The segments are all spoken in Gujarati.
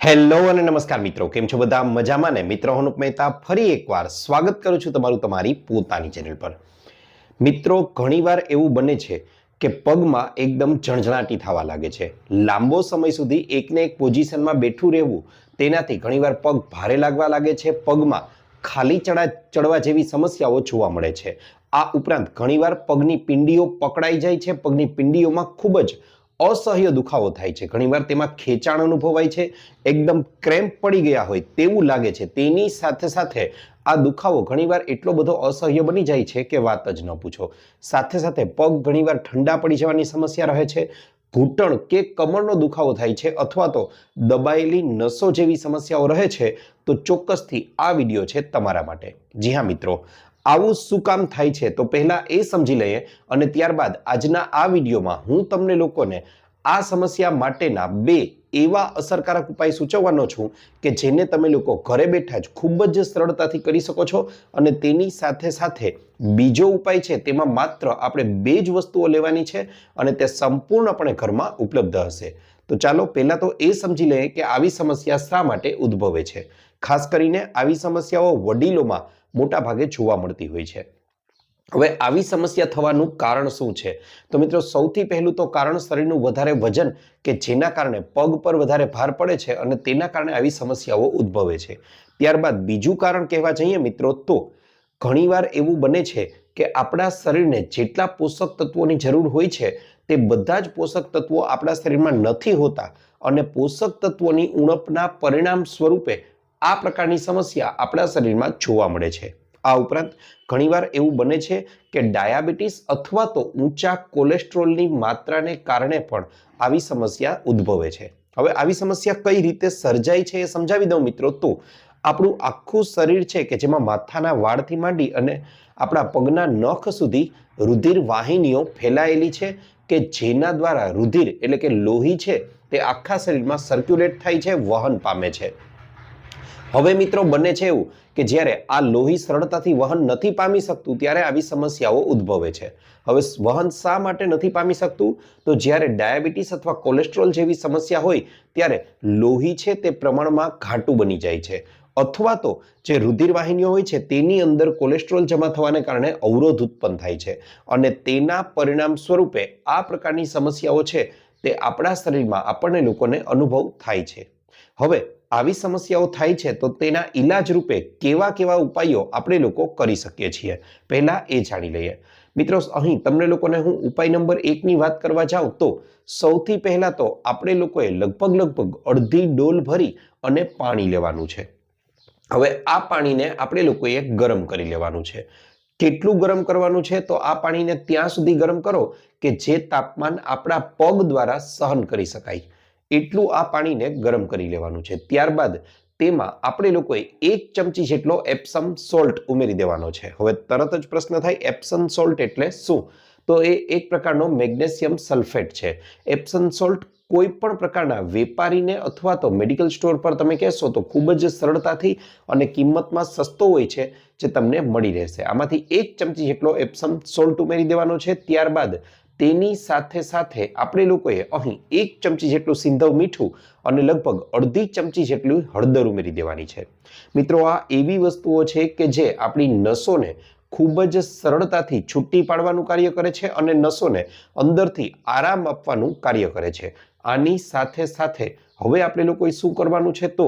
હેલો અને નમસ્કાર મિત્રો, કેમ છો બધા? મજામાં ને? મિત્રો, હું મહેતા ફરી એકવાર સ્વાગત કરું છું તમારું તમારી પોતાની ચેનલ પર. મિત્રો, ઘણીવાર એવું બને છે કે પગમાં એકદમ ઝણઝણાટી થવા લાગે છે. લાંબો સમય સુધી એકને એક પોઝિશનમાં બેઠું રહેવું તેનાથી ઘણીવાર પગ ભારે લાગવા લાગે છે. પગમાં ખાલી ચડવા જેવી સમસ્યાઓ જોવા મળે છે. આ ઉપરાંત ઘણીવાર પગની પિંડીઓ પકડાઈ જાય છે. પગની પિંડીઓમાં ખૂબ જ અસહ્ય દુખાવો થાય છે. ઘણીવાર તેમાં ખેંચાણ અનુભવાય છે. એકદમ ક્રેમ્પ પડી ગયા હોય તેવું લાગે છે. તેની સાથે સાથે આ દુખાવો ઘણીવાર એટલો બધો અસહ્ય બની જાય છે કે વાત જ ન પૂછો. સાથે સાથે પગ ઘણીવાર ઠંડા પડી જવાની સમસ્યા રહે છે. ઘૂંટણ કે કમરનો દુખાવો થાય છે અથવા તો દબાયેલી નસો જેવી સમસ્યાઓ રહે છે. તો ચોક્કસથી આ વિડીયો છે તમારા માટે. જી હા મિત્રો, આવું શું કામ થાય છે તો પહેલા એ સમજી લઈએ અને ત્યારબાદ આજના આ વિડીયોમાં હું તમને લોકોને આ સમસ્યા માટેના બે એવા અસરકારક ઉપાય સૂચવવાનો છું કે જેને તમે લોકો ઘરે બેઠા જ ખૂબ જ સરળતાથી કરી શકો છો. અને તેની સાથે સાથે બીજો ઉપાય છે તેમાં માત્ર આપણે બે જ વસ્તુઓ લેવાની છે અને તે સંપૂર્ણપણે ઘરમાં ઉપલબ્ધ હશે. તો ચાલો પહેલા તો એ સમજી લઈએ કે આવી સમસ્યા શા માટે ઉદ્ભવે છે. ખાસ કરીને આવી સમસ્યાઓ વડીલોમાં મોટા ભાગે જોવા મળતી હોય છે. હવે આવી સમસ્યા થવાનું કારણ શું છે? તો મિત્રો, સૌથી પહેલું તો કારણ શરીરનું વધારે વજન કે જેના કારણે પગ પર વધારે ભાર પડે છે અને તેના કારણે આવી સમસ્યાઓ ઉદ્ભવે છે. ત્યારબાદ બીજું કારણ કહેવા જઈએ મિત્રો તો ઘણીવાર એવું બને છે કે આપણા શરીરને જેટલા પોષક તત્વોની જરૂર હોય છે તે બધા જ પોષક તત્વો આપણા શરીરમાં નથી હોતા અને પોષક તત્વોની ઉણપના પરિણામ સ્વરૂપે આ પ્રકારની સમસ્યા આપણા શરીરમાં જોવા મળે છે. આ ઉપરાંત ઘણીવાર એવું બને છે કે ડાયાબિટીસ અથવા તો ઊંચા કોલેસ્ટ્રોલની માત્રાને કારણે પણ આવી સમસ્યા ઉદ્ભવે છે. હવે આવી સમસ્યા કઈ રીતે સર્જાય છે એ સમજાવી દઉં મિત્રો. તો આપણું આખું શરીર છે કે જેમાં માથાના વાળથી માંડી અને આપણા પગના નખ સુધી રુધિર વાહિનીઓ ફેલાયેલી છે કે જેના દ્વારા રુધિર એટલે કે લોહી છે તે આખા શરીરમાં સર્ક્યુલેટ થાય છે, વહન પામે છે. હવે મિત્રો, બને છે એવું કે જ્યારે આ લોહી સરળતાથી વહન નથી પામી શકતું ત્યારે આવી સમસ્યાઓ ઉદ્ભવે છે. હવે વહન શા માટે નથી પામી શકતું? તો જ્યારે ડાયાબિટીસ અથવા કોલેસ્ટ્રોલ જેવી સમસ્યા હોય ત્યારે લોહી છે તે પ્રમાણમાં ઘાટું બની જાય છે અથવા તો જે રુધિર વાહિનીઓ હોય છે તેની અંદર કોલેસ્ટ્રોલ જમા થવાને કારણે અવરોધ ઉત્પન્ન થાય છે અને તેના પરિણામ સ્વરૂપે આ પ્રકારની સમસ્યાઓ છે તે આપણા શરીરમાં આપણને લોકોને અનુભવ થાય છે. હવે આવી સમસ્યાઓ થાય છે તો તેના ઈલાજ રૂપે કેવા કેવા ઉપાયો આપણે લોકો કરી શકીએ છીએ, પહેલા એ જાણી લઈએ. મિત્રો, અહીં તમને લોકોને હું ઉપાય નંબર 1 ની વાત કરવા જાઉં તો સૌથી પહેલા તો આપણે લોકોએ લગભગ અડધી ડોલ ભરી અને પાણી લેવાનું છે. હવે આ પાણીને આપણે લોકોએ ગરમ કરી લેવાનું છે. કેટલું ગરમ કરવાનું છે? તો આ પાણીને ત્યાં સુધી ગરમ કરો કે જે તાપમાન આપણા પગ દ્વારા સહન કરી શકાય એટલું આ પાણીને ગરમ કરી લેવાનું છે. ત્યારબાદ તેમાં આપણે લોકોએ 1 ચમચી જેટલો એપ્સમ સોલ્ટ ઉમેરી દેવાનો છે. હવે તરત જ પ્રશ્ન થાય, એપ્સમ સોલ્ટ એટલે શું? તો એ એક પ્રકારનો મેગ્નેશિયમ સલ્ફેટ છે. એપ્સમ સોલ્ટ કોઈ પણ પ્રકારના વેપારીને અથવા તો મેડિકલ સ્ટોર પર તમે કહેશો તો ખૂબ જ સરળતાથી અને કિંમતમાં સસ્તો હોય છે જે તમને મળી રહેશે. આમાંથી 1 ચમચી જેટલો એપ્સમ સોલ્ટ ઉમેરી દેવાનો છે. ત્યારબાદ તેની સાથે સાથે આપણે લોકોએ અહીં 1 ચમચી જેટલું સિંધવ મીઠું અને લગભગ અડધી ચમચી જેટલું હળદર ઉમેરી દેવાની છે. મિત્રો, આ એવી વસ્તુઓ છે કે જે આપણી નસોને ખૂબ જ સરળતાથી છૂટી પાડવાનું કાર્ય કરે છે અને નસોને અંદરથી આરામ આપવાનું કાર્ય કરે છે. આની સાથે સાથે હવે આપણે લોકોએ શું કરવાનું છે તો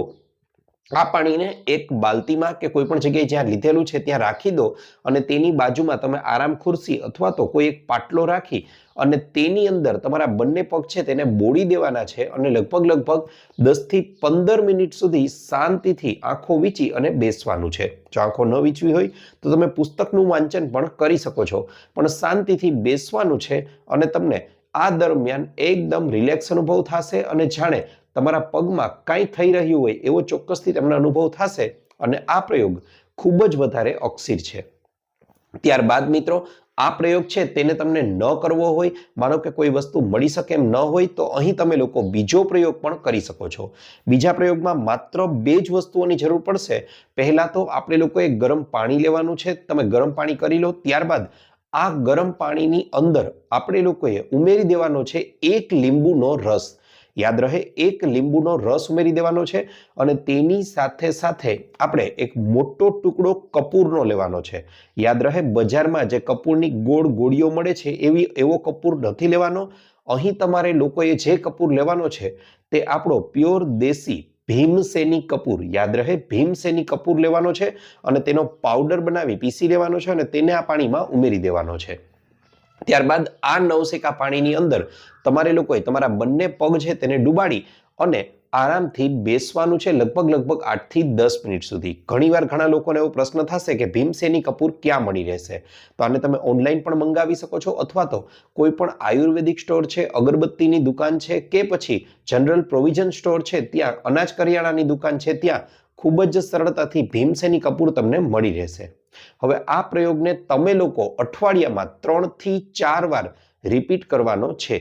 આ પાણીને એક બાલતીમાં કે કોઈ પણ જગ્યાએ જ્યાં લીધેલું છે ત્યાં રાખી દો અને તેની બાજુમાં તમે આરામ ખુરશી અથવા તો કોઈ એક પાટલો રાખી અને તેની અંદર તમારા બંને પગ છે તેને બોળી દેવાના છે અને લગભગ 10 થી 15 મિનિટ સુધી શાંતિથી આંખો વીંચી અને બેસવાનું છે. જો આંખો ન વીંચવી હોય તો તમે પુસ્તકનું વાંચન પણ કરી શકો છો, પણ શાંતિથી બેસવાનું છે અને તમને આ દરમિયાન એકદમ રિલેક્સ અનુભવ થશે અને જાણે તમારા પગમાં કાંઈ થઈ રહ્યું હોય એવો ચોક્કસથી તમને અનુભવ થશે અને આ પ્રયોગ ખૂબ જ વધારે અક્ષીર છે. ત્યારબાદ મિત્રો, આ પ્રયોગ છે તેને તમને ન કરવો હોય, માનો કે કોઈ વસ્તુ મળી શકે એમ ન હોય, તો અહીં તમે લોકો બીજો પ્રયોગ પણ કરી શકો છો. બીજા પ્રયોગમાં માત્ર 2 જ વસ્તુઓની જરૂર પડશે. પહેલા તો આપણે લોકોએ ગરમ પાણી લેવાનું છે. તમે ગરમ પાણી કરી લો. ત્યારબાદ આ ગરમ પાણીની અંદર આપણે લોકોએ ઉમેરી દેવાનો છે 1 લીંબુનો રસ. યાદ રહે, 1 લીંબુનો રસ ઉમેરી દેવાનો છે અને તેની સાથે સાથે આપણે એક મોટો ટુકડો કપૂરનો લેવાનો છે. યાદ રહે, બજારમાં જે કપૂરની ગોળ ગોળીઓ મળે છે એવો કપૂર નથી લેવાનો. અહીં તમારે લોકોએ જે કપૂર લેવાનો છે તે આપણો પ્યોર દેશી ભીમસેની કપૂર, યાદ રહે ભીમસેની કપૂર લેવાનો છે અને તેનો પાવડર બનાવી પીસી લેવાનો છે અને તેને આ પાણીમાં ઉમેરી દેવાનો છે. ત્યારબાદ આ નવસેકા પાણીની અંદર તમારે લોકોએ તમારા બંને પગ છે તેને ડુબાડી અને આરામથી બેસવાનું છે લગભગ 8 થી 10 મિનિટ સુધી. ઘણીવાર ઘણા લોકોને એવો પ્રશ્ન થશે કે ભીમસેની કપૂર ક્યાં મળી રહેશે, તો આને તમે ઓનલાઈન પણ મંગાવી શકો છો અથવા તો કોઈ પણ આયુર્વેદિક સ્ટોર છે, અગરબત્તીની દુકાન છે કે પછી જનરલ પ્રોવિઝન સ્ટોર છે, ત્યાં અનાજ કરિયાણાની દુકાન છે, ત્યાં ખૂબ જ સરળતાથી ભીમસેની કપૂર તમને મળી રહેશે. હવે આ પ્રયોગને તમે લોકો અઠવાડિયામાં 3 થી 4 વાર રિપીટ કરવાનો છે.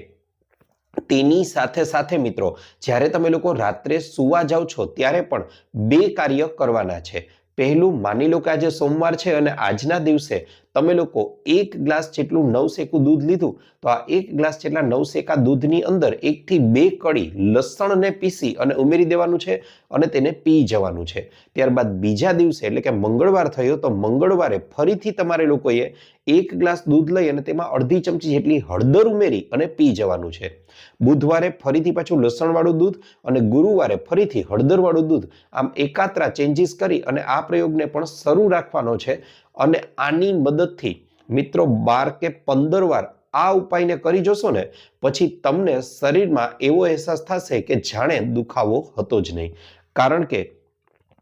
તેની સાથે સાથે મિત્રો, જ્યારે તમે લોકો રાત્રે સૂવા જાઓ છો ત્યારે પણ 2 કાર્ય કરવાના છે. પહેલું, માની લો કે આજે સોમવાર છે અને આજના દિવસે તમે લોકો 1 ગ્લાસ જેટલું નવસેકું દૂધ લીધું, તો આ 1 ગ્લાસ જેટલા નવસેકા દૂધની અંદર 1 થી 2 કળી લસણને પીસી અને ઉમેરી દેવાનું છે અને તેને પી જવાનું છે. ત્યારબાદ બીજા દિવસે એટલે કે મંગળવાર થયો તો મંગળવારે ફરીથી તમારે લોકોએ 1 ગ્લાસ દૂધ લઈ અને તેમાં અડધી ચમચી જેટલી હળદર ઉમેરી અને પી જવાનું છે. બુધવારે ફરીથી પાછું લસણવાળું દૂધ અને ગુરુવારે ફરીથી હળદરવાળું દૂધ. આમ એકાત્રા ચેન્જીસ કરી અને આ પ્રયોગને પણ શરૂ રાખવાનો છે અને આની મદદથી મિત્રો 12 કે 15 વાર આ ઉપાયને કરી જોશો ને પછી તમને શરીરમાં એવો અહેસાસ થશે કે જાણે દુખાવો હતો જ નહીં. કારણ કે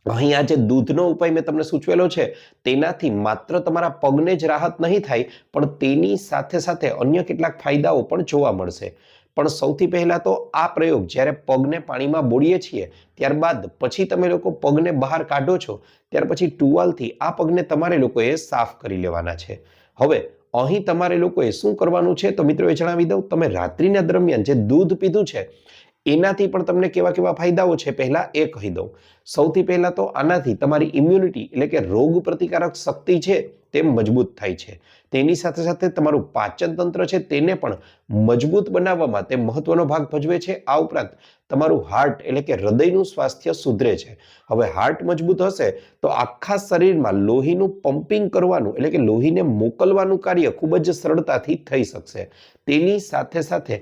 અહીં આ જે દૂધનો ઉપાય મેં તમને સૂચવેલો છે તેનાથી માત્ર તમારા પગને જ રાહત નહીં થાય, પણ તેની સાથે સાથે અન્ય કેટલાક ફાયદાઓ પણ જોવા મળશે. પણ સૌથી પહેલા તો આ પ્રયોગ જ્યારે પગને પાણીમાં બોળીએ છીએ ત્યારબાદ પછી તમે લોકો પગને બહાર કાઢો છો ત્યાર પછી ટુવાલથી આ પગને તમારે લોકોએ સાફ કરી લેવાના છે. હવે અહીં તમારે લોકોએ શું કરવાનું છે તો મિત્રો એ જણાવી દઉં. તમે રાત્રિના દરમિયાન જે દૂધ પીધું છે એનાથી પણ તમને કેવા કેવા ફાયદાઓ છે પહેલા એ કહી દઉં. સૌથી પહેલા તો આનાથી તમારી ઇમ્યુનિટી એટલે કે રોગ પ્રતિકારક શક્તિ છે તે મજબૂત થાય છે. તેની સાથે સાથે તમારું પાચન તંત્ર છે તેને પણ મજબૂત બનાવવામાં તે મહત્વનો ભાગ ભજવે છે. આ ઉપરાંત તમારું હાર્ટ એટલે કે હૃદયનું સ્વાસ્થ્ય સુધરે છે. હવે હાર્ટ મજબૂત હશે તો આખા શરીરમાં લોહીનું પમ્પિંગ કરવાનું એટલે કે લોહીને મોકલવાનું કાર્ય ખૂબ જ સરળતાથી થઈ શકશે. તેની સાથે સાથે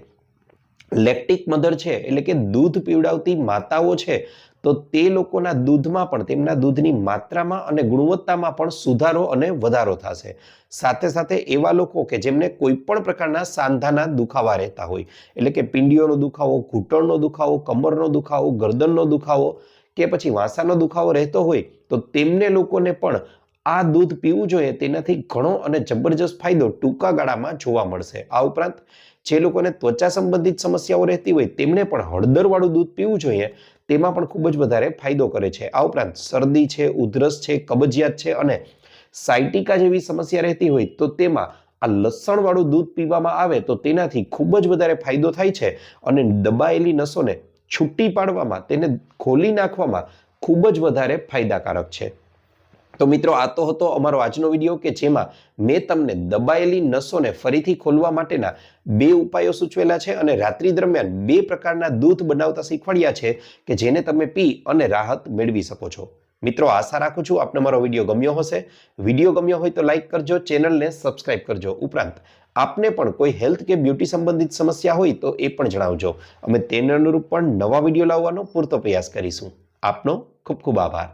લેક્ટિક મધર છે એટલે કે દૂધ પીવડાવતી માતાઓ છે તો તે લોકોના દૂધમાં પણ તેમના દૂધની માત્રામાં અને ગુણવત્તામાં પણ સુધારો અને વધારો થશે. સાથે સાથે એવા લોકો કે જેમને કોઈ પણ પ્રકારના સાંધાના દુખાવા રહેતા હોય એટલે કે પીંડીઓનો દુખાવો, ઘૂંટણનો દુખાવો, કમરનો દુખાવો, ગરદનનો દુખાવો કે પછી વાસાનો દુખાવો રહેતો હોય તો તેમને લોકોને પણ આ દૂધ પીવું જોઈએ. તેનાથી ઘણો અને જબરજસ્ત ફાયદો ટૂંકા ગાળામાં જોવા મળશે. આ ઉપરાંત જે લોકોને ત્વચા સંબંધિત સમસ્યાઓ રહેતી હોય તેમને પણ હળદરવાળું દૂધ પીવું જોઈએ. તેમાં પણ ખૂબ જ વધારે ફાયદો કરે છે. આ ઉપરાંત શરદી છે, ઉધરસ છે, કબજિયાત છે અને સાયટિકા જેવી સમસ્યા રહેતી હોય તો તેમાં આ લસણવાળું દૂધ પીવામાં આવે તો તેનાથી ખૂબ જ વધારે ફાયદો થાય છે અને દબાયેલી નસોને છૂટી પાડવામાં, તેને ખોલી નાખવામાં ખૂબ જ વધારે ફાયદાકારક છે. તો મિત્રો આ તો હતો અમારો આજનો વિડીયો કે જેમાં મેં તમને દબાયેલી નસોને ફરીથી ખોલવા માટેના 2 ઉપાયો સૂચવેલા છે અને રાત્રિ દરમિયાન 2 પ્રકારના દૂધ બનાવતા શીખવાડ્યા છે કે જેને તમે પી અને રાહત મેળવી શકો છો. મિત્રો આશા રાખું છું આપને મારો વિડીયો ગમ્યો હશે. વિડીયો ગમ્યો હોય તો લાઈક કરજો, ચેનલને સબસ્ક્રાઇબ કરજો. ઉપરાંત આપને પણ કોઈ હેલ્થ કે બ્યુટી સંબંધિત સમસ્યા હોય તો એ પણ જણાવજો. અમે તેને અનુરૂપ પણ નવા વિડીયો લાવવાનો પૂરતો પ્રયાસ કરીશું. આપનો ખૂબ ખૂબ આભાર.